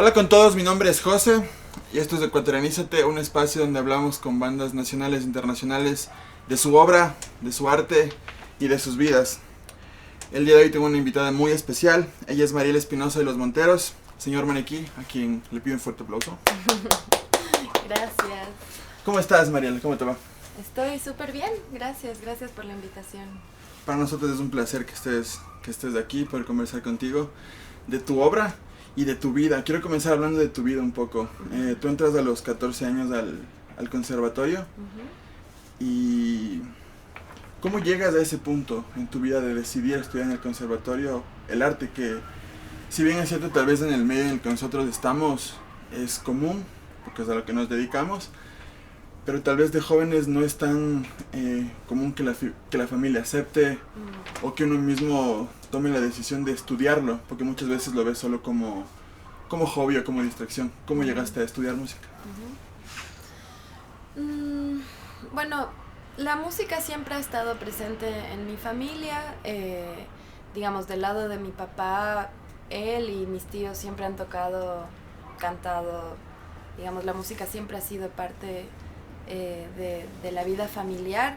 Hola con todos, mi nombre es José y esto es Ecuatorianízate, un espacio donde hablamos con bandas nacionales e internacionales de su obra, de su arte y de sus vidas. El día de hoy tengo una invitada muy especial, ella es Mariela Espinosa de los Monteros, señor Maniquí, a quien le pido un fuerte aplauso. Gracias. ¿Cómo estás, Mariela? ¿Cómo te va? Estoy súper bien, gracias por la invitación. Para nosotros es un placer que estés aquí, poder conversar contigo de tu obra y de tu vida. Quiero comenzar hablando de tu vida un poco. Tú entras a los 14 años al conservatorio. ¿Y cómo llegas a ese punto en tu vida de decidir estudiar en el conservatorio el arte que, si bien es cierto, tal vez en el medio en el que nosotros estamos es común, porque es a lo que nos dedicamos, pero tal vez de jóvenes no es tan común que la familia acepte o que uno mismo tome la decisión de estudiarlo, porque muchas veces lo ves solo como hobby o como distracción. ¿Cómo llegaste a estudiar música? Bueno, la música siempre ha estado presente en mi familia, digamos del lado de mi papá, él y mis tíos siempre han tocado, cantado, digamos la música siempre ha sido parte de la vida familiar.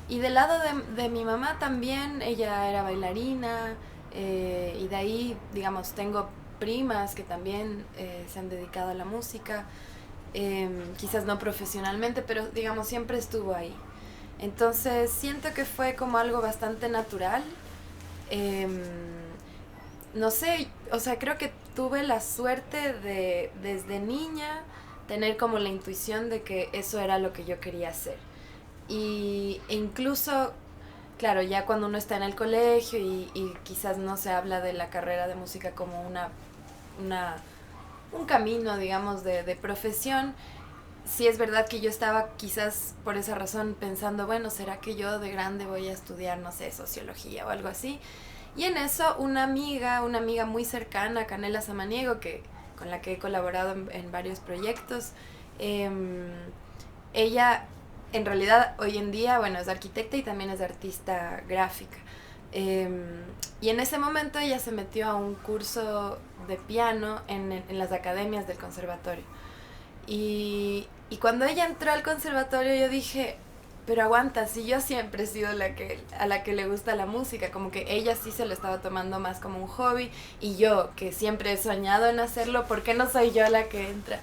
Y del lado de mi mamá también, ella era bailarina, y de ahí, digamos, tengo primas que también se han dedicado a la música, quizás no profesionalmente, pero digamos, siempre estuvo ahí. Entonces siento que fue como algo bastante natural. No sé, o sea, creo que tuve la suerte de, desde niña, tener como la intuición de que eso era lo que yo quería hacer. E incluso, claro, ya cuando uno está en el colegio y quizás no se habla de la carrera de música como un camino, digamos, de profesión, sí es verdad que yo estaba quizás por esa razón pensando, bueno, ¿será que yo de grande voy a estudiar, no sé, sociología o algo así? Y en eso una amiga muy cercana, Canela Samaniego, con la que he colaborado en varios proyectos, ella en realidad hoy en día, bueno, es arquitecta y también es artista gráfica. Y en ese momento ella se metió a un curso de piano en las academias del conservatorio. Y cuando ella entró al conservatorio yo dije, pero aguanta, si yo siempre he sido a la que le gusta la música, como que ella sí se lo estaba tomando más como un hobby, y yo, que siempre he soñado en hacerlo, ¿por qué no soy yo la que entra?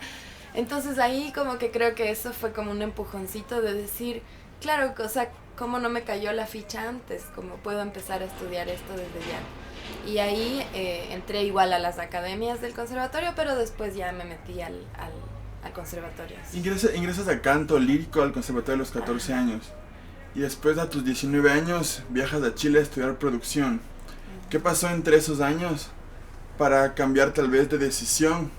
Entonces ahí como que creo que eso fue como un empujoncito de decir, claro, o sea, ¿cómo no me cayó la ficha antes? ¿Cómo puedo empezar a estudiar esto desde ya? Y ahí entré igual a las academias del conservatorio, pero después ya me metí al conservatorio. Ingresas a canto lírico al conservatorio a los 14 años. Y después a tus 19 años viajas a Chile a estudiar producción. ¿Qué pasó entre esos años para cambiar tal vez de decisión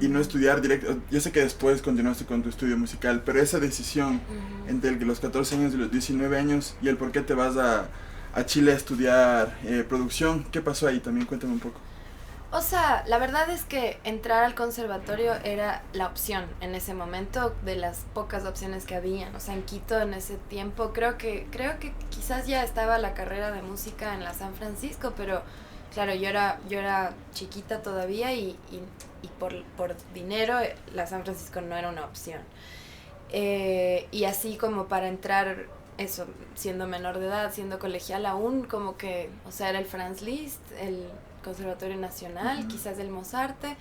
y no estudiar directo? Yo sé que después continuaste con tu estudio musical, pero esa decisión entre los 14 años y los 19 años y el por qué te vas a Chile a estudiar producción, ¿qué pasó ahí? También cuéntame un poco. O sea, la verdad es que entrar al conservatorio era la opción en ese momento, de las pocas opciones que habían. O sea, en Quito en ese tiempo creo que quizás ya estaba la carrera de música en la San Francisco, pero claro, yo era chiquita todavía y por dinero la San Francisco no era una opción. Y así como para entrar, eso, siendo menor de edad, siendo colegial aún, como que, o sea, era el Franz Liszt, el Conservatorio Nacional, quizás el Mozarte,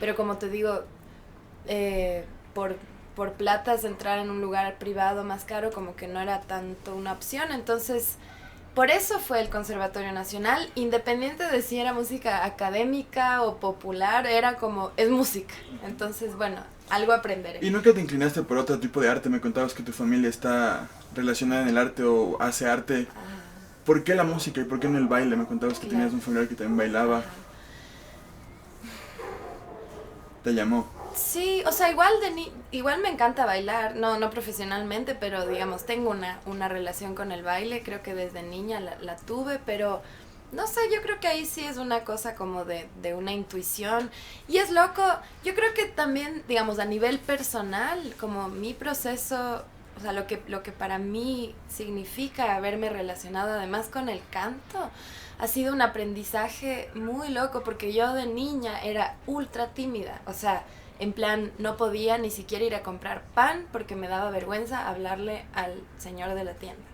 pero como te digo, por platas entrar en un lugar privado más caro como que no era tanto una opción. Entonces por eso fue el Conservatorio Nacional, independiente de si era música académica o popular, era como, es música, entonces bueno, algo aprenderé. ¿Y nunca te inclinaste por otro tipo de arte? Me contabas que tu familia está relacionada en el arte o hace arte. ¿Por qué la música y por qué no el baile? Me contabas que tenías un familiar que también bailaba. ¿Te llamó? Sí, o sea, igual me encanta bailar, no profesionalmente, pero digamos, tengo una relación con el baile, creo que desde niña la tuve, pero no sé, yo creo que ahí sí es una cosa como de una intuición. Y es loco, yo creo que también, digamos, a nivel personal, como mi proceso o sea, lo que para mí significa haberme relacionado además con el canto, ha sido un aprendizaje muy loco, porque yo de niña era ultra tímida, o sea, en plan, no podía ni siquiera ir a comprar pan porque me daba vergüenza hablarle al señor de la tienda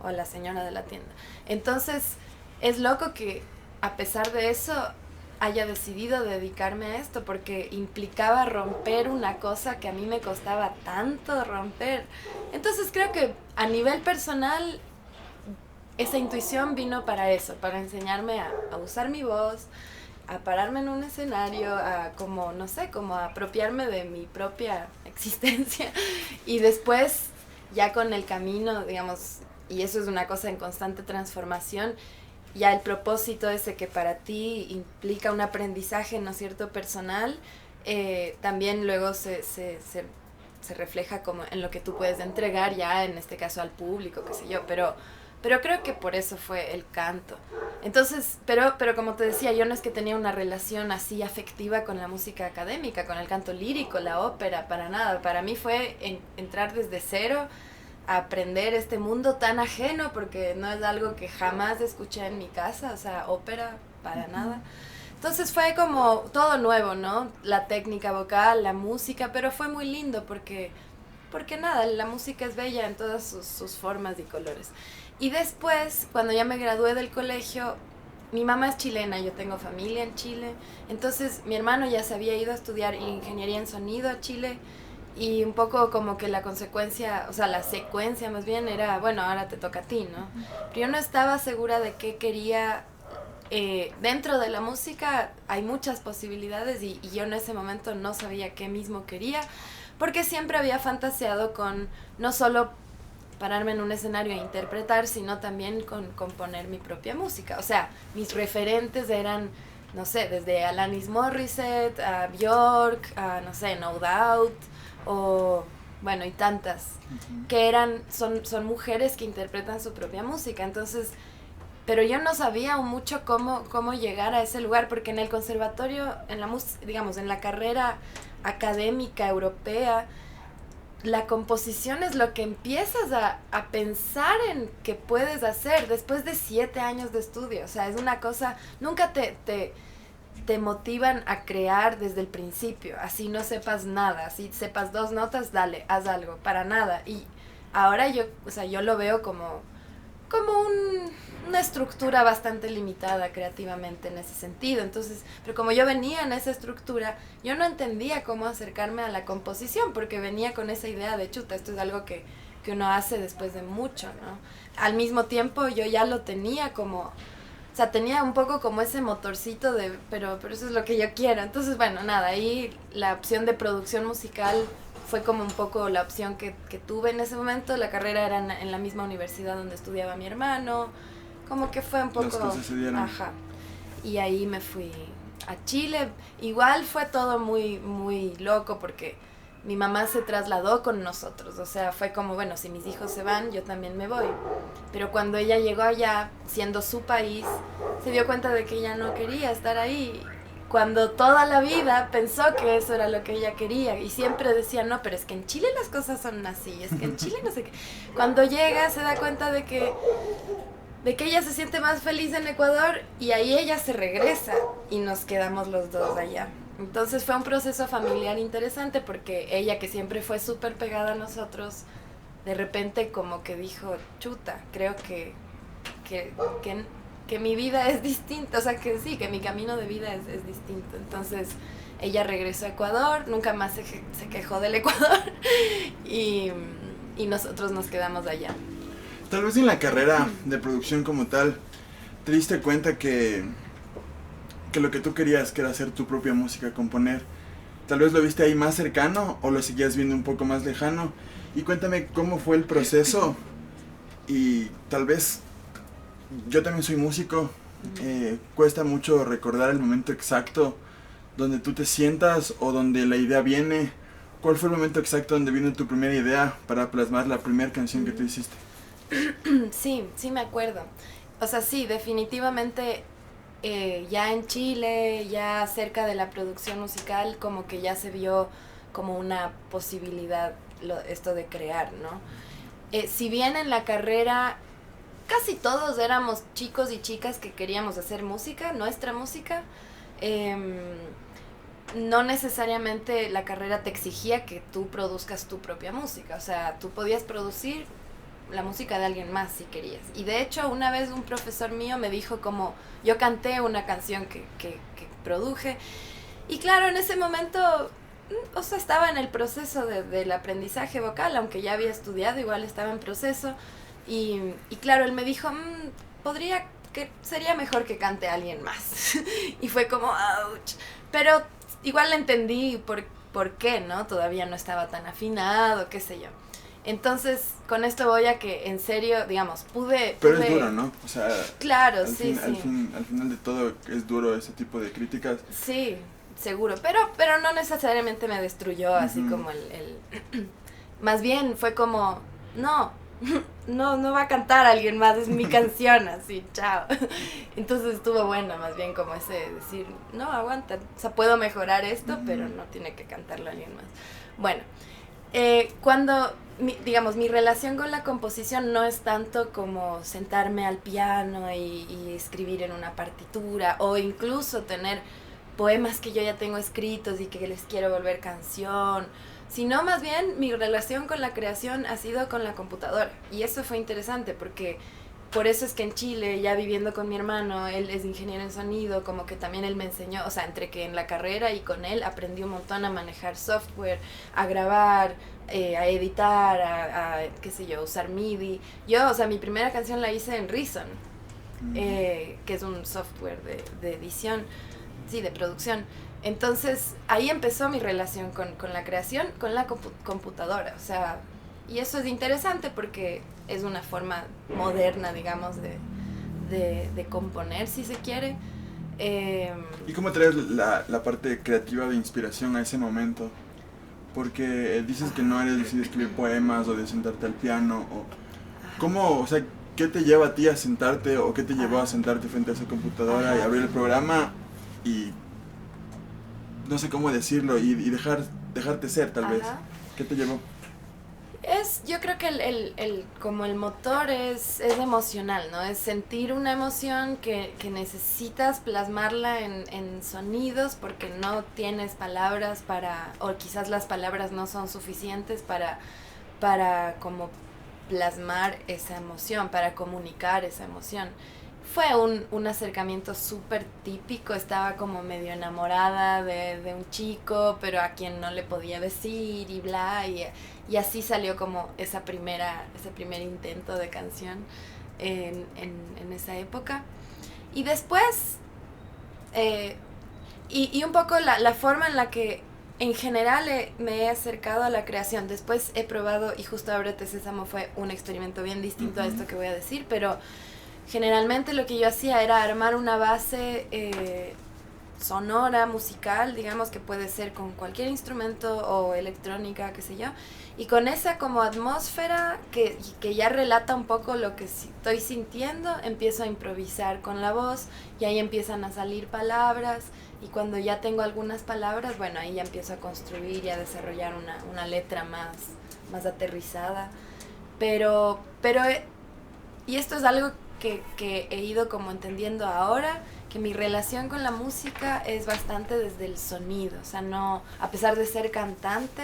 o a la señora de la tienda. Entonces, es loco que a pesar de eso haya decidido dedicarme a esto, porque implicaba romper una cosa que a mí me costaba tanto romper. Entonces creo que a nivel personal esa intuición vino para eso, para enseñarme a usar mi voz, a pararme en un escenario, a como, no sé, como a apropiarme de mi propia existencia. Y después, ya con el camino, digamos, y eso es una cosa en constante transformación, ya el propósito ese que para ti implica un aprendizaje, ¿no es cierto?, personal, también luego se refleja como en lo que tú puedes entregar ya, en este caso al público, qué sé yo, pero creo que por eso fue el canto. Entonces, pero como te decía, yo no es que tenía una relación así afectiva con la música académica, con el canto lírico, la ópera, para nada. Para mí fue entrar desde cero a aprender este mundo tan ajeno, porque no es algo que jamás escuché en mi casa, o sea, ópera, para nada. Entonces fue como todo nuevo, ¿no? La técnica vocal, la música, pero fue muy lindo porque nada, la música es bella en todas sus formas y colores. Y después, cuando ya me gradué del colegio, mi mamá es chilena, yo tengo familia en Chile, entonces mi hermano ya se había ido a estudiar ingeniería en sonido a Chile, y un poco como que la consecuencia, o sea, la secuencia más bien era, bueno, ahora te toca a ti, ¿no? Pero yo no estaba segura de qué quería. Dentro de la música hay muchas posibilidades, y yo en ese momento no sabía qué mismo quería, porque siempre había fantaseado con no solo pararme en un escenario e interpretar, sino también con componer mi propia música. O sea, mis referentes eran, no sé, desde Alanis Morissette, a Björk, a, no sé, No Doubt, o bueno, y tantas, que son mujeres que interpretan su propia música. Entonces, pero yo no sabía mucho cómo llegar a ese lugar, porque en el conservatorio, digamos, en la carrera académica europea, la composición es lo que empiezas a pensar en que puedes hacer después de 7 años de estudio. O sea, es una cosa, nunca te motivan a crear desde el principio, así no sepas nada, así sepas 2 notas, dale, haz algo, para nada. Y ahora yo lo veo como una estructura bastante limitada creativamente en ese sentido. Entonces, pero como yo venía en esa estructura, yo no entendía cómo acercarme a la composición, porque venía con esa idea de chuta, esto es algo que uno hace después de mucho, ¿no? Al mismo tiempo yo ya lo tenía como, o sea, tenía un poco como ese motorcito de, pero eso es lo que yo quiero. Entonces, bueno, nada, ahí la opción de producción musical fue como un poco la opción que tuve en ese momento. La carrera era en la misma universidad donde estudiaba mi hermano, como que fue un poco... Las cosas se dieron. Ajá. Y ahí me fui a Chile. Igual fue todo muy, muy loco, porque mi mamá se trasladó con nosotros. O sea, fue como, bueno, si mis hijos se van, yo también me voy. Pero cuando ella llegó allá, siendo su país, se dio cuenta de que ella no quería estar ahí, cuando toda la vida pensó que eso era lo que ella quería, y siempre decía, no, pero es que en Chile las cosas son así, es que en Chile no sé qué. Cuando llega se da cuenta de que ella se siente más feliz en Ecuador, y ahí ella se regresa y nos quedamos los dos allá. Entonces fue un proceso familiar interesante, porque ella, que siempre fue súper pegada a nosotros, de repente como que dijo, chuta, creo que mi vida es distinta, o sea, que sí, que mi camino de vida es distinto. Entonces ella regresó a Ecuador, nunca más se quejó del Ecuador, y nosotros nos quedamos allá. Tal vez en la carrera de producción como tal, te diste cuenta que lo que tú querías, que era hacer tu propia música, componer, tal vez lo viste ahí más cercano o lo seguías viendo un poco más lejano. Y cuéntame cómo fue el proceso, y tal vez, yo también soy músico, cuesta mucho recordar el momento exacto donde tú te sientas o donde la idea viene. ¿Cuál fue el momento exacto donde vino tu primera idea para plasmar la primera canción que tú hiciste? Sí me acuerdo. O sea, sí, definitivamente ya en Chile, ya cerca de la producción musical, como que ya se vio como una posibilidad esto de crear, ¿no? Si bien en la carrera casi todos éramos chicos y chicas que queríamos hacer música, nuestra música, no necesariamente la carrera te exigía que tú produzcas tu propia música. O sea, tú podías producir la música de alguien más si querías. Y de hecho, una vez un profesor mío me dijo como, yo canté una canción que produje. Y claro, en ese momento, o sea, estaba en el proceso del aprendizaje vocal, aunque ya había estudiado, igual estaba en proceso. Y claro, él me dijo, sería mejor que cante a alguien más. Y fue como, ouch. Pero igual entendí por qué, ¿no? Todavía no estaba tan afinado, qué sé yo. Entonces, con esto voy a que, en serio, digamos, Pero es duro, ¿no? O sea, claro, al final de todo es duro ese tipo de críticas. Sí, seguro. Pero no necesariamente me destruyó, así como Más bien fue como, no va a cantar alguien más, es mi canción, así, chao. Entonces estuvo bueno, más bien como ese decir, no, aguanta, o sea, puedo mejorar esto, pero no tiene que cantarlo alguien más. Bueno, cuando, mi relación con la composición no es tanto como sentarme al piano y escribir en una partitura, o incluso tener poemas que yo ya tengo escritos y que les quiero volver canción, sino más bien mi relación con la creación ha sido con la computadora. Y eso fue interesante porque por eso es que en Chile, ya viviendo con mi hermano, él es ingeniero en sonido, como que también él me enseñó, o sea, entre que en la carrera y con él aprendí un montón a manejar software, a grabar, a editar, qué sé yo, usar MIDI. Yo, o sea, mi primera canción la hice en Reason, que es un software de edición, sí, de producción. Entonces, ahí empezó mi relación con la creación, con la computadora, o sea, y eso es interesante porque es una forma moderna, digamos, de componer, si se quiere. ¿Y cómo traes la parte creativa de inspiración a ese momento? Porque dices que no eres de escribir poemas o de sentarte al piano, o ¿cómo, o sea, qué te lleva a ti a sentarte, o qué te llevó a sentarte frente a esa computadora y abrir el programa y no sé cómo decirlo, y dejarte ser, tal vez? ¿Qué te llevó? Yo creo que como el motor es emocional, ¿no? Es sentir una emoción que necesitas plasmarla en sonidos porque no tienes palabras o quizás las palabras no son suficientes para como plasmar esa emoción, para comunicar esa emoción. Fue un acercamiento súper típico, estaba como medio enamorada de un chico, pero a quien no le podía decir y bla, y así salió como ese primer intento de canción en esa época. Y después, y un poco la forma en la que en general me he acercado a la creación. Después he probado, y justo Ábrete Sésamo fue un experimento bien distinto a esto que voy a decir, pero generalmente lo que yo hacía era armar una base sonora, musical, digamos, que puede ser con cualquier instrumento o electrónica, qué sé yo, y con esa como atmósfera que ya relata un poco lo que estoy sintiendo, empiezo a improvisar con la voz y ahí empiezan a salir palabras, y cuando ya tengo algunas palabras, bueno, ahí ya empiezo a construir y a desarrollar una letra más aterrizada, pero y esto es algo que he ido como entendiendo ahora, que mi relación con la música es bastante desde el sonido, o sea, no, a pesar de ser cantante,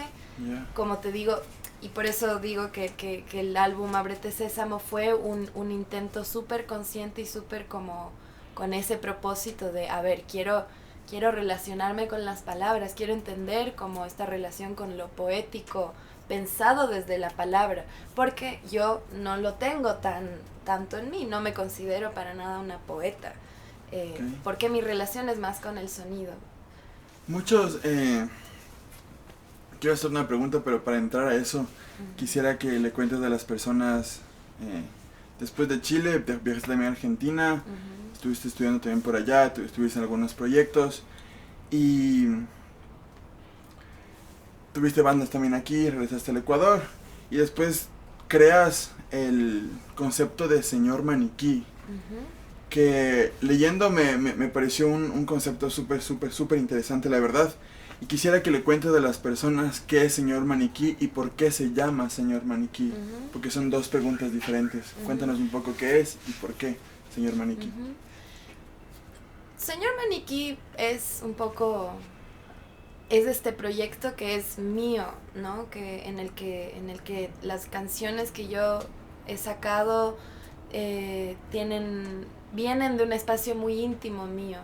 como te digo, y por eso digo que el álbum Ábrete Sésamo fue un intento súper consciente y súper como con ese propósito de, a ver, quiero relacionarme con las palabras, quiero entender como esta relación con lo poético, pensado desde la palabra, porque yo no lo tengo tanto en mí, no me considero para nada una poeta, porque mi relación es más con el sonido. Muchos, quiero hacer una pregunta, pero para entrar a eso, quisiera que le cuentes a las personas, después de Chile, viajaste también a Argentina, estuviste estudiando también por allá, estuviste en algunos proyectos, y tuviste bandas también aquí, regresaste al Ecuador, y después creas el concepto de Señor Maniquí, que leyendo me pareció un concepto súper interesante, la verdad. Y quisiera que le cuentes a las personas qué es Señor Maniquí y por qué se llama Señor Maniquí, porque son dos preguntas diferentes. Cuéntanos un poco qué es y por qué Señor Maniquí. Señor Maniquí es un poco... es este proyecto que es mío, ¿no? En el que las canciones que yo he sacado vienen de un espacio muy íntimo mío.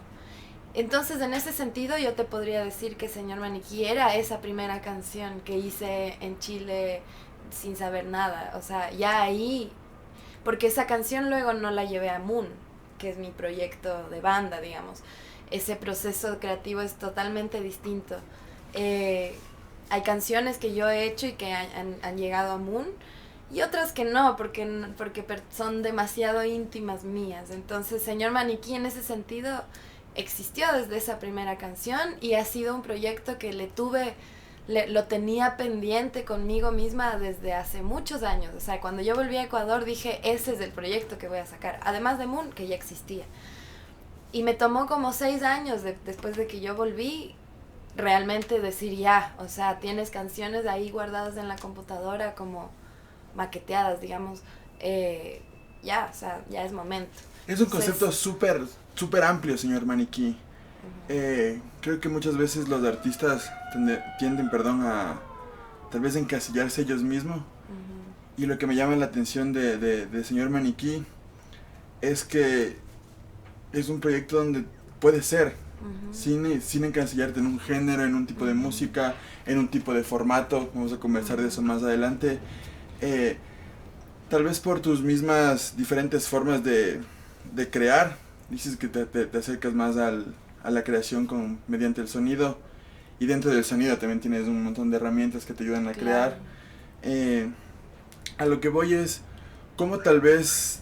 Entonces, en ese sentido, yo te podría decir que Señor Maniquí era esa primera canción que hice en Chile sin saber nada. O sea, ya ahí, porque esa canción luego no la llevé a Moon, que es mi proyecto de banda, digamos. Ese proceso creativo es totalmente distinto. Hay canciones que yo he hecho y que han llegado a Moon, y otras que no, porque son demasiado íntimas mías. Entonces, Señor Maniquí en ese sentido existió desde esa primera canción y ha sido un proyecto que lo tenía pendiente conmigo misma desde hace muchos años. O sea, cuando yo volví a Ecuador dije, ese es el proyecto que voy a sacar, además de Moon, que ya existía. Y me tomó como 6 años después de que yo volví, realmente decir ya, o sea, tienes canciones ahí guardadas en la computadora como maqueteadas, digamos, ya, o sea, ya es momento. Es un concepto súper amplio, Señor Maniquí. Creo que muchas veces los artistas tienden a tal vez encasillarse ellos mismos. Y lo que me llama la atención de Señor Maniquí es que es un proyecto donde puedes ser, sin encasillarte en un género, en un tipo de música, en un tipo de formato. Vamos a conversar de eso más adelante. Tal vez por tus mismas diferentes formas de crear, dices que te acercas más a la creación mediante el sonido, y dentro del sonido también tienes un montón de herramientas que te ayudan a crear. A lo que voy es cómo tal vez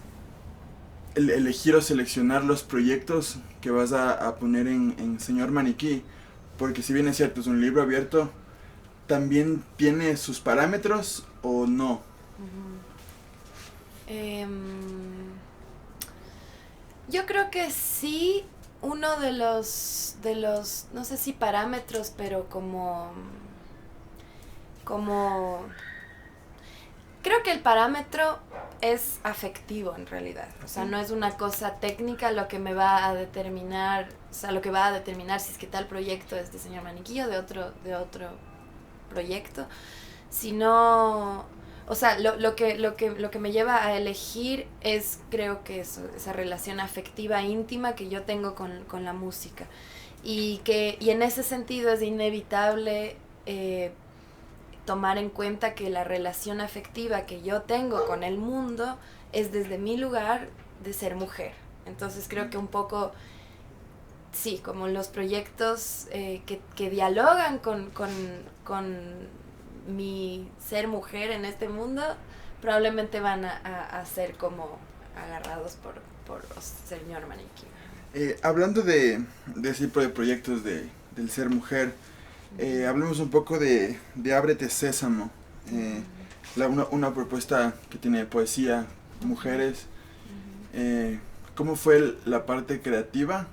elegir o seleccionar los proyectos que vas a poner en Señor Maniquí, porque si bien es cierto, es un libro abierto, también tiene sus parámetros o no. Yo creo que sí, uno de los, no sé si parámetros, pero como creo que el parámetro es afectivo en realidad. O sea, no es una cosa técnica lo que me va a determinar, o sea, lo que va a determinar si es que tal proyecto es de Señor Maniquí o de otro proyecto, sino, o sea, lo que me lleva a elegir es, creo que esa relación afectiva íntima que yo tengo con la música, y en ese sentido es inevitable tomar en cuenta que la relación afectiva que yo tengo con el mundo es desde mi lugar de ser mujer. Entonces creo que un poco, sí, como los proyectos que dialogan con mi ser mujer en este mundo, probablemente van a ser como agarrados por Señor Maniquí. Hablando de ese tipo de proyectos del ser mujer, hablemos un poco de Ábrete Sésamo, una propuesta que tiene poesía, mujeres. ¿Cómo fue la parte creativa?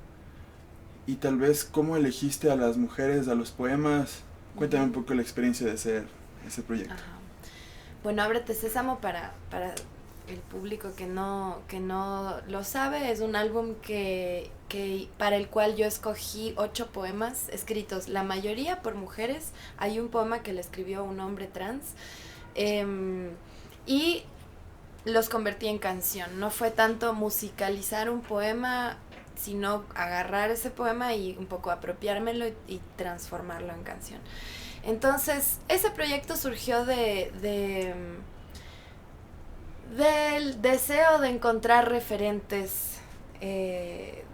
Y tal vez cómo elegiste a las mujeres, a los poemas. Cuéntame un poco la experiencia de hacer ese proyecto. Ajá. Bueno, Ábrete Sésamo, para el público que no lo sabe, es un álbum que para el cual yo escogí 8 poemas escritos, la mayoría por mujeres. Hay un poema que le escribió un hombre trans, y los convertí en canción. No fue tanto musicalizar un poema, sino agarrar ese poema y un poco apropiármelo y transformarlo en canción. Entonces, ese proyecto surgió del deseo de encontrar referentes, en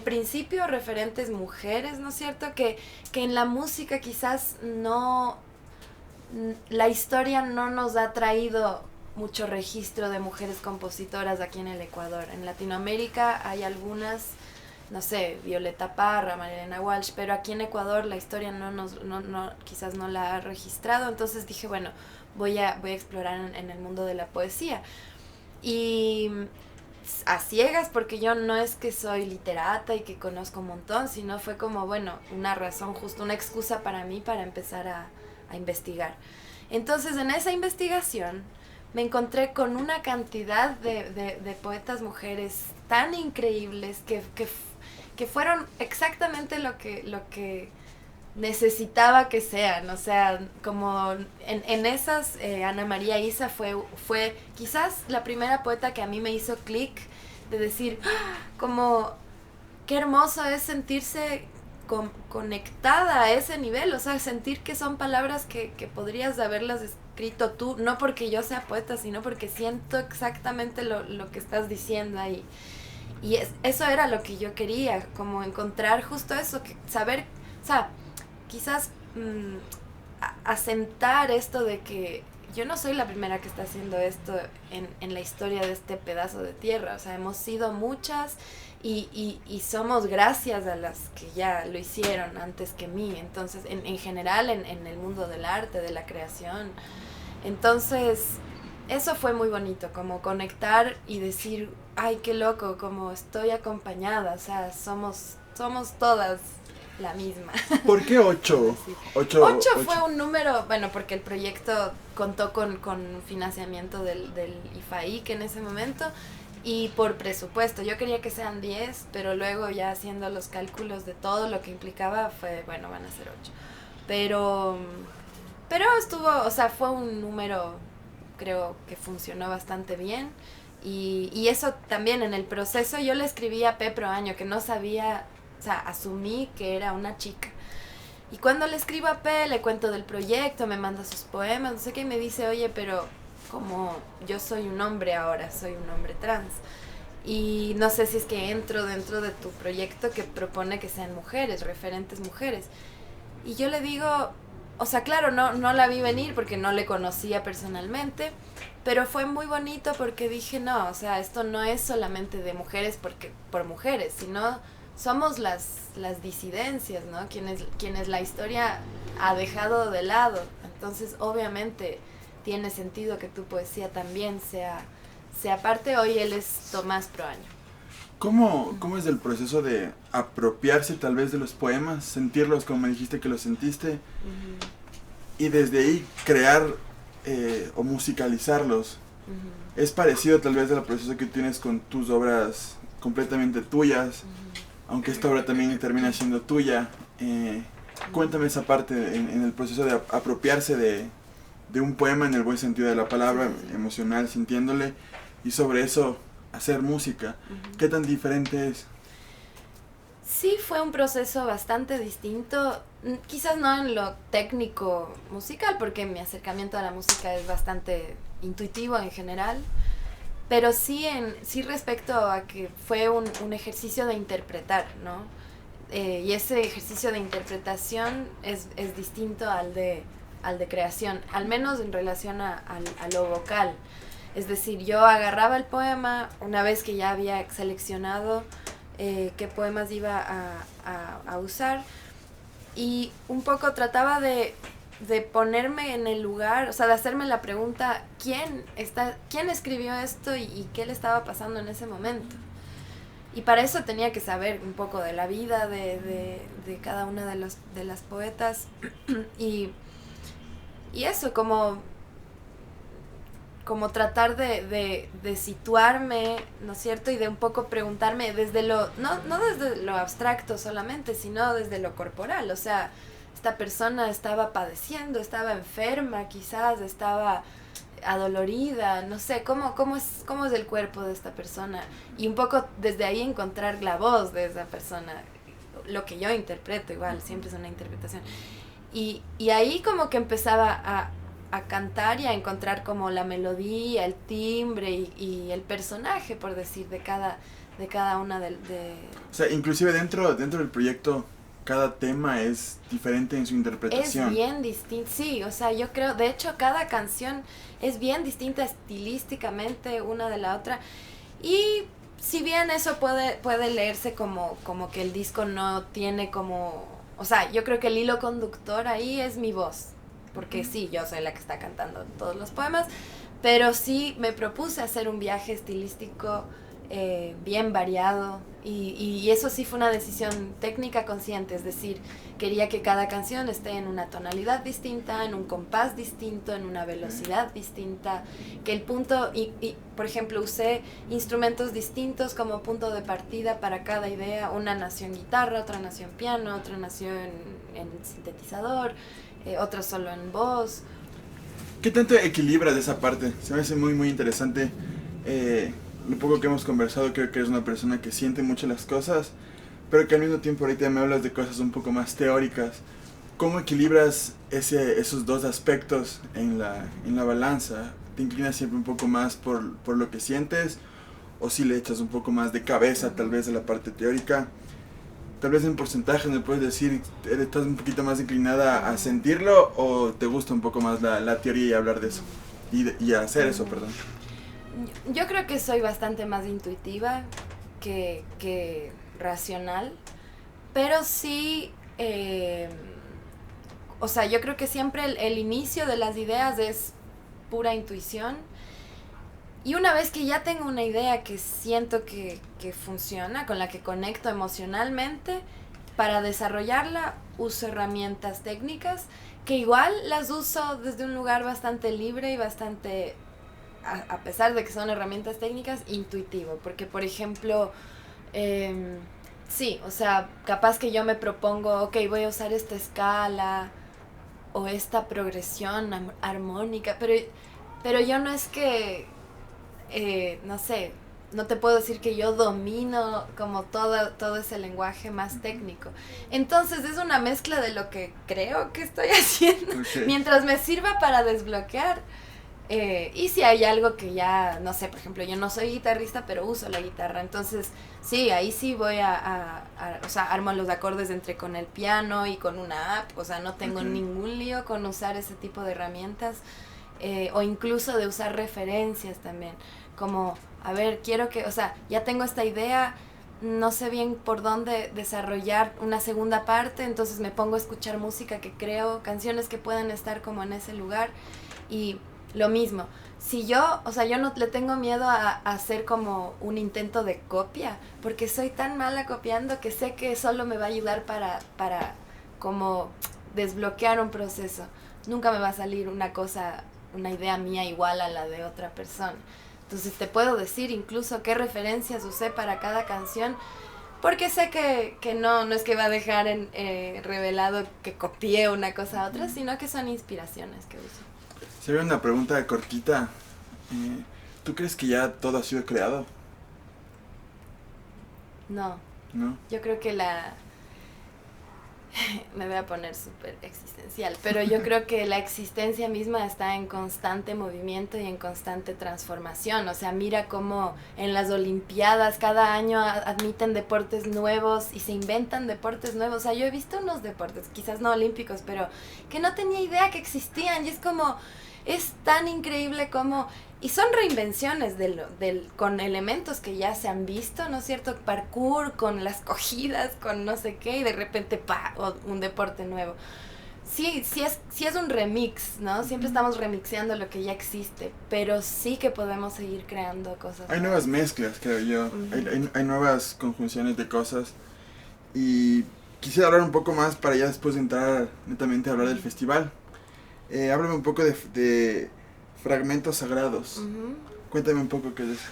principio referentes mujeres, ¿no es cierto? Que en la música quizás la historia no nos ha traído mucho registro de mujeres compositoras aquí en el Ecuador. En Latinoamérica hay algunas, no sé, Violeta Parra, Marilena Walsh, pero aquí en Ecuador la historia quizás no la ha registrado. Entonces dije, bueno, voy a explorar en el mundo de la poesía. Y a ciegas, porque yo no es que soy literata y que conozco un montón, sino fue como, bueno, una razón, justo una excusa para mí para empezar a investigar. Entonces, en esa investigación me encontré con una cantidad de poetas mujeres tan increíbles que fueron exactamente lo que necesitaba que sean. O sea, como en esas, Ana María Isa fue quizás la primera poeta que a mí me hizo clic, de decir, ¡ah! Como qué hermoso es sentirse conectada a ese nivel, o sea, sentir que son palabras que podrías haberlas escrito tú, no porque yo sea poeta, sino porque siento exactamente lo que estás diciendo ahí. Y eso era lo que yo quería, como encontrar justo eso, saber, o sea, quizás asentar esto de que yo no soy la primera que está haciendo esto en la historia de este pedazo de tierra. O sea, hemos sido muchas y somos gracias a las que ya lo hicieron antes que mí. Entonces, en general, en el mundo del arte, de la creación. Entonces, eso fue muy bonito, como conectar y decir, ay, qué loco, como estoy acompañada. O sea, somos todas la misma. ¿Por qué 8? Sí. 8 fue un número, bueno, porque el proyecto contó con financiamiento del IFAIC en ese momento y por presupuesto. Yo quería que sean 10, pero luego ya haciendo los cálculos de todo lo que implicaba fue, bueno, van a ser 8. Pero estuvo, o sea, fue un número, creo que funcionó bastante bien. Y eso también en el proceso yo le escribí a Pe Proaño, que no sabía, o sea, asumí que era una chica. Y cuando le escribo a Pe, le cuento del proyecto, me manda sus poemas, no sé qué, y me dice, oye, pero como yo soy un hombre ahora, soy un hombre trans. Y no sé si es que entro dentro de tu proyecto que propone que sean mujeres, referentes mujeres. Y yo le digo, o sea, claro, no la vi venir porque no le conocía personalmente, pero fue muy bonito porque dije, no, o sea, esto no es solamente de mujeres por mujeres, sino somos las disidencias, ¿no? Quienes la historia ha dejado de lado. Entonces, obviamente, tiene sentido que tu poesía también sea parte. Hoy él es Tomás Proaño. ¿Cómo es el proceso de apropiarse tal vez de los poemas, sentirlos como me dijiste que los sentiste, y desde ahí crear o musicalizarlos? Es parecido tal vez al proceso que tienes con tus obras completamente tuyas, aunque esta obra también termina siendo tuya. Cuéntame esa parte en el proceso de apropiarse de un poema en el buen sentido de la palabra, emocional, sintiéndole, y sobre eso hacer música. ¿Qué tan diferente es? Sí, fue un proceso bastante distinto, quizás no en lo técnico musical, porque mi acercamiento a la música es bastante intuitivo en general, pero sí respecto a que fue un ejercicio de interpretar, ¿no? Y ese ejercicio de interpretación es distinto al de creación, al menos en relación a lo vocal. Es decir, yo agarraba el poema una vez que ya había seleccionado qué poemas iba a usar, y un poco trataba de ponerme en el lugar, o sea, de hacerme la pregunta, ¿quién escribió esto y qué le estaba pasando en ese momento? Y para eso tenía que saber un poco de la vida de cada una de las poetas y eso, como tratar de situarme, ¿no es cierto? Y de un poco preguntarme desde no desde lo abstracto solamente, sino desde lo corporal. O sea, esta persona estaba padeciendo, estaba enferma, quizás estaba adolorida, no sé, ¿cómo es el cuerpo de esta persona? Y un poco desde ahí encontrar la voz de esa persona. Lo que yo interpreto, igual, siempre es una interpretación. Y ahí como que empezaba a cantar y a encontrar como la melodía, el timbre y el personaje, por decir, de cada una de... O sea, inclusive dentro del proyecto, cada tema es diferente en su interpretación. Es bien distinto, sí, o sea, yo creo, de hecho, cada canción es bien distinta estilísticamente una de la otra, y si bien eso puede leerse como que el disco no tiene como... O sea, yo creo que el hilo conductor ahí es mi voz, porque sí, yo soy la que está cantando todos los poemas, pero sí me propuse hacer un viaje estilístico bien variado, y eso sí fue una decisión técnica consciente, es decir, quería que cada canción esté en una tonalidad distinta, en un compás distinto, en una velocidad distinta, que el punto, por ejemplo, usé instrumentos distintos como punto de partida para cada idea. Una nació en guitarra, otra nació en piano, otra nació en sintetizador, otra solo en voz. ¿Qué tanto equilibras de esa parte? Se me hace muy, muy interesante. Lo poco que hemos conversado, creo que eres una persona que siente mucho las cosas, pero que al mismo tiempo ahorita me hablas de cosas un poco más teóricas. ¿Cómo equilibras esos dos aspectos en la balanza? ¿Te inclinas siempre un poco más por lo que sientes? ¿O si le echas un poco más de cabeza tal vez a la parte teórica? Tal vez en porcentajes me puedes decir, ¿estás un poquito más inclinada a sentirlo o te gusta un poco más la teoría y hablar de eso? Y hacer eso, perdón. Yo creo que soy bastante más intuitiva que racional, pero sí, o sea, yo creo que siempre el inicio de las ideas es pura intuición, y una vez que ya tengo una idea que siento que funciona, con la que conecto emocionalmente, para desarrollarla uso herramientas técnicas que igual las uso desde un lugar bastante libre y bastante, a pesar de que son herramientas técnicas, intuitivo. Porque, por ejemplo, sí, o sea, capaz que yo me propongo, ok, voy a usar esta escala o esta progresión armónica, pero yo no es que, no sé, no te puedo decir que yo domino como todo ese lenguaje más técnico. Entonces es una mezcla de lo que creo que estoy haciendo, okay, mientras me sirva para desbloquear. Y si hay algo que ya, no sé, por ejemplo, yo no soy guitarrista, pero uso la guitarra, entonces sí, ahí sí voy o sea, armo los acordes entre con el piano y con una app, o sea, no tengo okay, ningún lío con usar ese tipo de herramientas, o incluso de usar referencias también, como, a ver, quiero que, o sea, ya tengo esta idea, no sé bien por dónde desarrollar una segunda parte, entonces me pongo a escuchar música que creo, canciones que puedan estar como en ese lugar. Y lo mismo, si yo, o sea, yo no le tengo miedo a hacer como un intento de copia, porque soy tan mala copiando que sé que solo me va a ayudar para como desbloquear un proceso. Nunca me va a salir una idea mía igual a la de otra persona. Entonces te puedo decir incluso qué referencias usé para cada canción, porque sé que no es que va a dejar revelado que copié una cosa a otra, sino que son inspiraciones que uso. Se ve una pregunta cortita. ¿Tú crees que ya todo ha sido creado? No. ¿No? Yo creo que me voy a poner súper existencial, pero yo creo que la existencia misma está en constante movimiento y en constante transformación. O sea, mira cómo en las Olimpiadas cada año admiten deportes nuevos y se inventan deportes nuevos. O sea, yo he visto unos deportes, quizás no olímpicos, pero que no tenía idea que existían, y es como, es tan increíble como... Y son reinvenciones con elementos que ya se han visto, ¿no es cierto? Parkour, con las cogidas, con no sé qué, y de repente, ¡pa!, un deporte nuevo. Sí es un remix, ¿no? Siempre estamos remixeando lo que ya existe, pero sí que podemos seguir creando cosas. Hay nuevas mezclas, creo yo. Hay nuevas conjunciones de cosas. Y quisiera hablar un poco más para ya después de entrar netamente a hablar del festival. Háblame un poco de Fragmentos Sagrados. Cuéntame un poco qué es eso.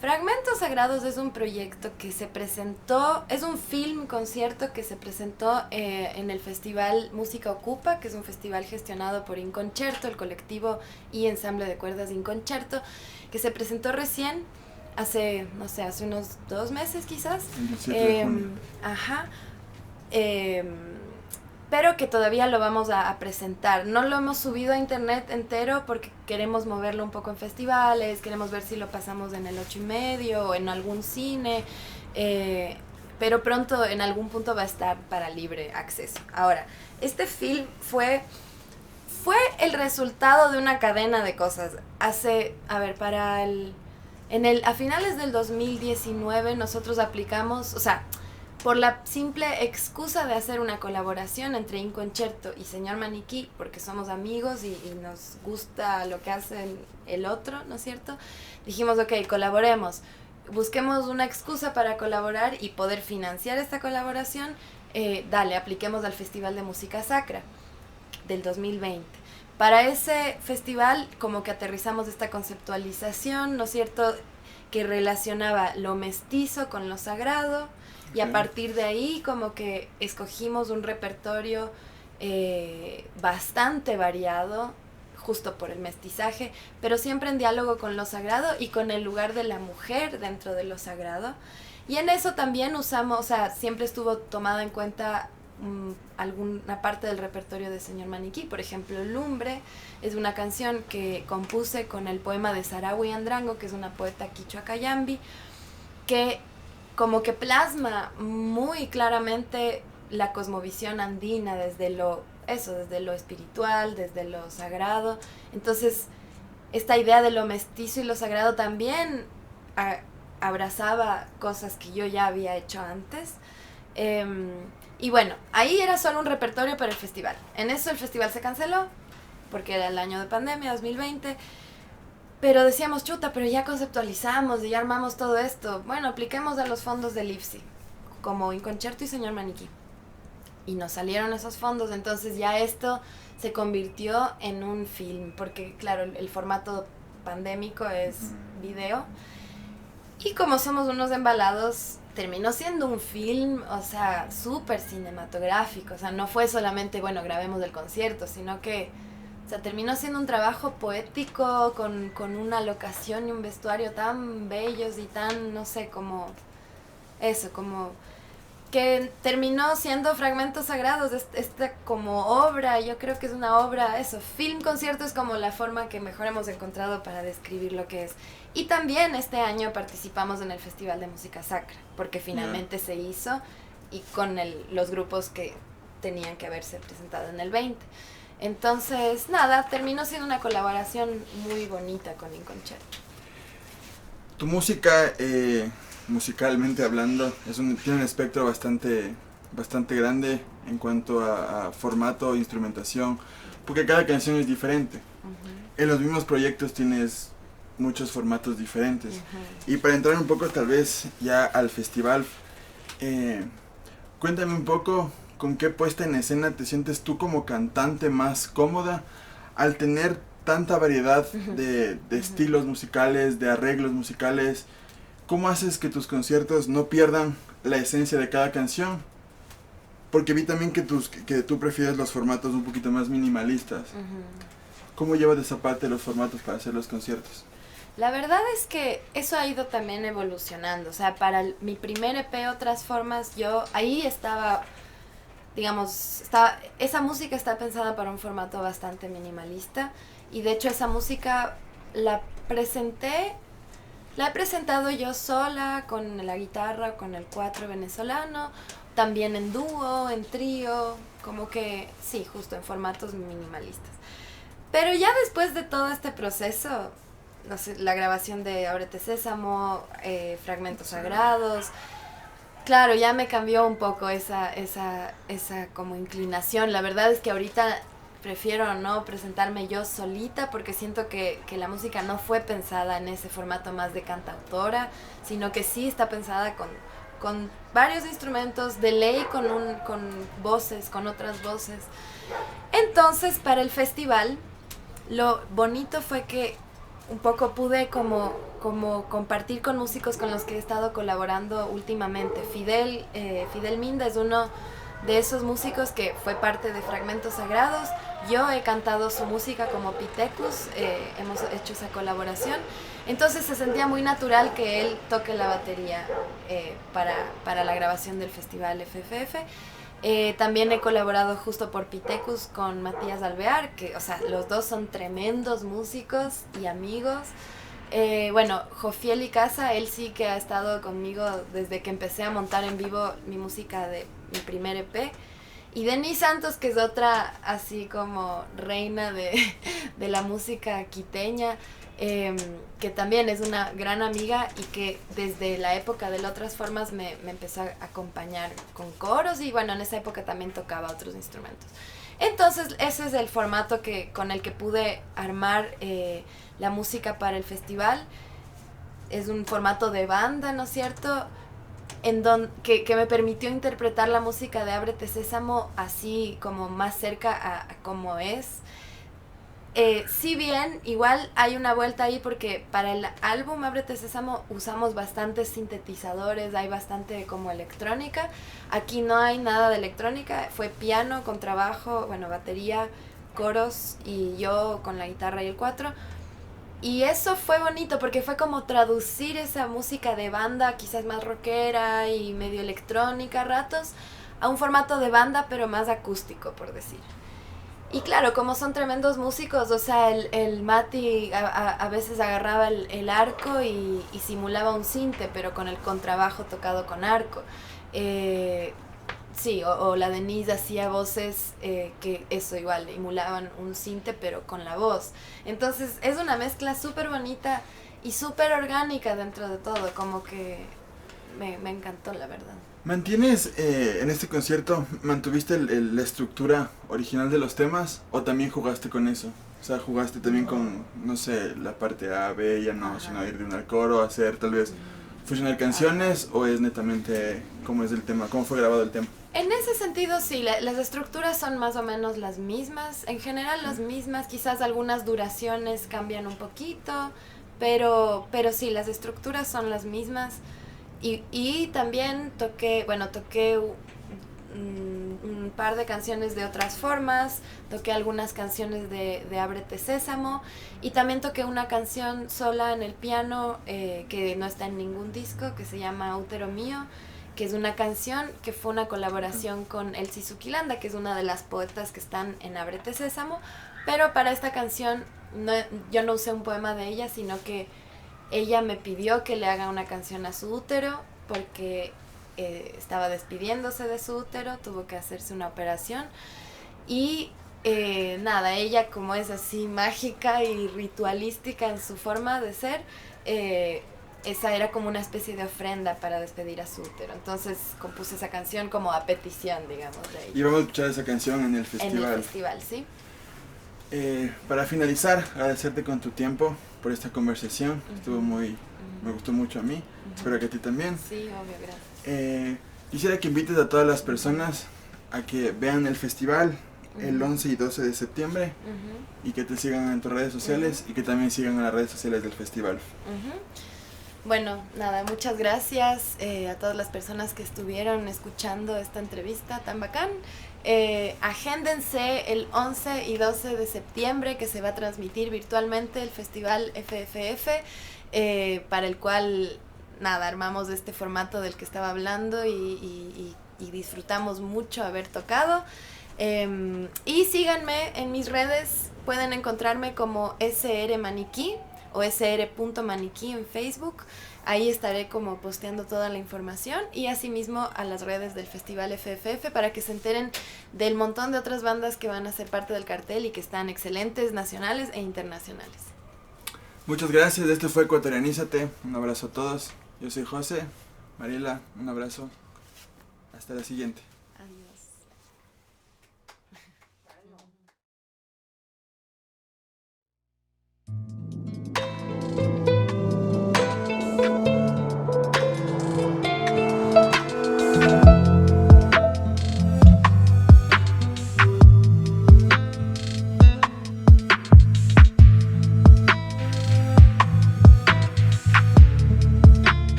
Fragmentos Sagrados es un proyecto que se presentó, es un film concierto que se presentó en el festival Música Ocupa, que es un festival gestionado por Inconcerto, el colectivo y ensamble de cuerdas de Inconcerto, que se presentó recién, hace unos 2 meses quizás. El 17 de junio. Ajá. Pero que todavía lo vamos a presentar. No lo hemos subido a internet entero porque queremos moverlo un poco en festivales, queremos ver si lo pasamos en el 8:30 o en algún cine, pero pronto en algún punto va a estar para libre acceso. Ahora, este film fue el resultado de una cadena de cosas. A finales del 2019 nosotros aplicamos, o sea, por la simple excusa de hacer una colaboración entre Inconcerto y Señor Maniquí, porque somos amigos y nos gusta lo que hace el otro, ¿no es cierto? Dijimos, ok, colaboremos. busquemos una excusa para colaborar y poder financiar esta colaboración, dale, apliquemos al Festival de Música Sacra del 2020. Para ese festival como que aterrizamos esta conceptualización, ¿no es cierto?, que relacionaba lo mestizo con lo sagrado, y a partir de ahí como que escogimos un repertorio bastante variado, justo por el mestizaje, pero siempre en diálogo con lo sagrado y con el lugar de la mujer dentro de lo sagrado. Y en eso también usamos, o sea, siempre estuvo tomada en cuenta alguna parte del repertorio de Señor Maniquí. Por ejemplo, Lumbre es una canción que compuse con el poema de Sarawi Andrango, que es una poeta quichua cayambi, que como que plasma muy claramente la cosmovisión andina desde lo espiritual, desde lo sagrado. Entonces, esta idea de lo mestizo y lo sagrado también abrazaba cosas que yo ya había hecho antes. Y bueno, ahí era solo un repertorio para el festival. En eso el festival se canceló, porque era el año de pandemia, 2020. Pero decíamos, chuta, pero ya conceptualizamos y ya armamos todo esto. Bueno, apliquemos a los fondos del IFSI, como Inconcerto y Señor Maniquí. Y nos salieron esos fondos, entonces ya esto se convirtió en un film, porque claro, el formato pandémico es video. Y como somos unos embalados, terminó siendo un film, o sea, súper cinematográfico. O sea, no fue solamente, bueno, grabemos el concierto, sino que, o sea, terminó siendo un trabajo poético con una locación y un vestuario tan bellos y tan, no sé, como eso, como que terminó siendo Fragmentos Sagrados, esta como obra. Yo creo que es una obra, eso, film concierto es como la forma que mejor hemos encontrado para describir lo que es. Y también este año participamos en el Festival de Música Sacra, porque finalmente se hizo, y con los grupos que tenían que haberse presentado en el 20. Entonces, nada, terminó siendo una colaboración muy bonita con Inconcerto. Tu música, musicalmente hablando, tiene un espectro bastante grande en cuanto a formato, instrumentación, porque cada canción es diferente. En los mismos proyectos tienes muchos formatos diferentes. Y para entrar un poco tal vez ya al festival, cuéntame un poco con qué puesta en escena te sientes tú como cantante más cómoda al tener tanta variedad de estilos musicales, de arreglos musicales. ¿Cómo haces que tus conciertos no pierdan la esencia de cada canción? Porque vi también que tú prefieres los formatos un poquito más minimalistas. ¿Cómo llevas esa parte de los formatos para hacer los conciertos? La verdad es que eso ha ido también evolucionando. O sea, para mi primer EP, Otras Formas, yo ahí estaba, digamos, esa música está pensada para un formato bastante minimalista. Y de hecho esa música la he presentado yo sola, con la guitarra, con el cuatro venezolano, también en dúo, en trío, como que sí, justo en formatos minimalistas. Pero ya después de todo este proceso, no sé, la grabación de Ábrete Sésamo, Fragmentos Sagrados, claro, ya me cambió un poco esa como inclinación. La verdad es que ahorita prefiero no presentarme yo solita, porque siento que la música no fue pensada en ese formato más de cantautora, sino que sí está pensada con varios instrumentos, de ley con voces, con otras voces. Entonces, para el festival, lo bonito fue que un poco pude como compartir con músicos con los que he estado colaborando últimamente. Fidel Minda es uno de esos músicos que fue parte de Fragmentos Sagrados. Yo he cantado su música como Pitecus, hemos hecho esa colaboración. Entonces se sentía muy natural que él toque la batería para la grabación del festival FFF. También he colaborado justo por Pitecus con Matías Alvear, que, o sea, los dos son tremendos músicos y amigos. Bueno, Jofiel y Casa, él sí que ha estado conmigo desde que empecé a montar en vivo mi música de mi primer EP. Y Denise Santos, que es otra así como reina de la música quiteña, que también es una gran amiga y que desde la época de Otras Formas me empezó a acompañar con coros, y bueno, en esa época también tocaba otros instrumentos. Entonces ese es el formato con el que pude armar la música para el festival. es un formato de banda, ¿no es cierto? Que me permitió interpretar la música de Ábrete Sésamo así como más cerca a como es. Si bien igual hay una vuelta ahí porque para el álbum Ábrete Sésamo usamos bastantes sintetizadores, hay bastante como electrónica. Aquí no hay nada de electrónica, fue piano, contrabajo, bueno, batería, coros y yo con la guitarra y el cuatro. Y eso fue bonito porque fue como traducir esa música de banda, quizás más rockera y medio electrónica a ratos, a un formato de banda pero más acústico, por decir. Y claro, como son tremendos músicos, o sea, el Mati a veces agarraba el arco y simulaba un sinte, pero con el contrabajo tocado con arco. Sí, o la Denise hacía voces que eso igual, emulaban un sinte, pero con la voz. Entonces es una mezcla súper bonita y súper orgánica dentro de todo, como que me encantó, la verdad. ¿Mantienes en este concierto, mantuviste la estructura original de los temas o también jugaste con eso? O sea, jugaste también con, no sé, la parte A, B, ya no, sino ir de un al coro, hacer tal vez fusionar canciones o es netamente cómo es el tema, cómo fue grabado el tema. En ese sentido sí, las estructuras son más o menos las mismas, en general las mismas, quizás algunas duraciones cambian un poquito, pero sí, las estructuras son las mismas. Y también toqué un par de canciones de otras formas, toqué algunas canciones de Ábrete Sésamo y también toqué una canción sola en el piano que no está en ningún disco, que se llama Útero Mío, que es una canción que fue una colaboración con Elsie Suquilanda, que es una de las poetas que están en Ábrete Sésamo, pero para esta canción yo no usé un poema de ella, sino que ella me pidió que le haga una canción a su útero porque estaba despidiéndose de su útero, tuvo que hacerse una operación y nada, ella como es así mágica y ritualística en su forma de ser, esa era como una especie de ofrenda para despedir a su útero. Entonces compuse esa canción como a petición, digamos, de ella. Y vamos a escuchar esa canción en el festival. En el festival, sí. Para finalizar, agradecerte con tu tiempo por esta conversación. Estuvo me gustó mucho a mí. Espero que a ti también. Sí, obvio, gracias. Quisiera que invites a todas las personas a que vean el festival el 11 y 12 de septiembre y que te sigan en tus redes sociales y que también sigan en las redes sociales del festival. Bueno, nada, muchas gracias a todas las personas que estuvieron escuchando esta entrevista tan bacán. Agéndense el 11 y 12 de septiembre que se va a transmitir virtualmente el Festival FFF, para el cual, nada, armamos este formato del que estaba hablando y disfrutamos mucho haber tocado. Y síganme en mis redes, pueden encontrarme como SR Maniquí o sr.maniquí en Facebook. Ahí estaré como posteando toda la información y asimismo a las redes del Festival FFF para que se enteren del montón de otras bandas que van a ser parte del cartel y que están excelentes, nacionales e internacionales. Muchas gracias, esto fue Ecuatorianízate, un abrazo a todos, yo soy José, Mariela, un abrazo, hasta la siguiente.